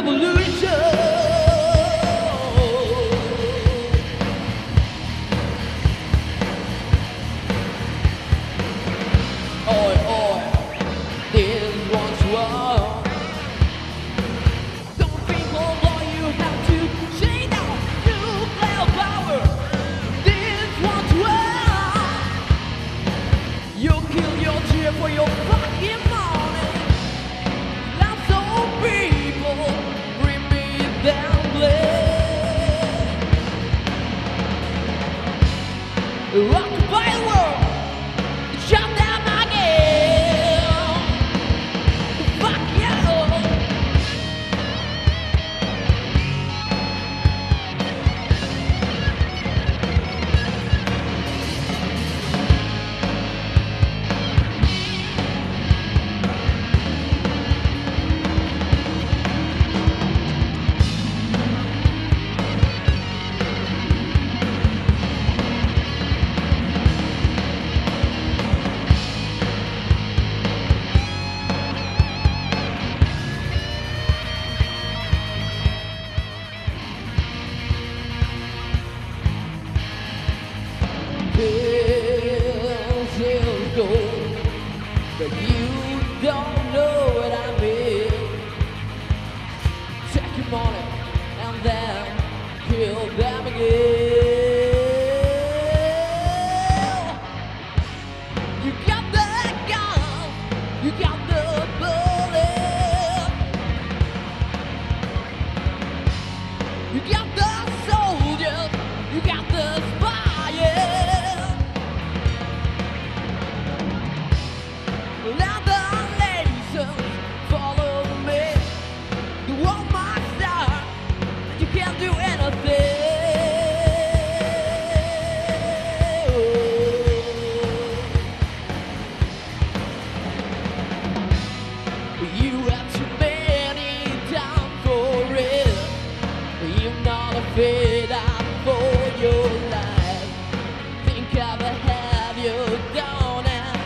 revolution. Oi, oi, this one's wrong. Don't think of all you have to say now. Nuclear power, this one's wrong. You kill your tear for your fucking money. Lots of people bring me down, blame. Occupy the world, shut down my game. Fuck you. Pills is gold, but you don't know what I mean. Take your money and then kill them again. You got the gun, you got the bullet, you got the soldiers, you got the spy. Now the nations follow me. You want my star, you can't do anything. You have too many time for it. You're not afraid for your life. Think I've had you down and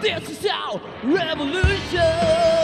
this is our revolution.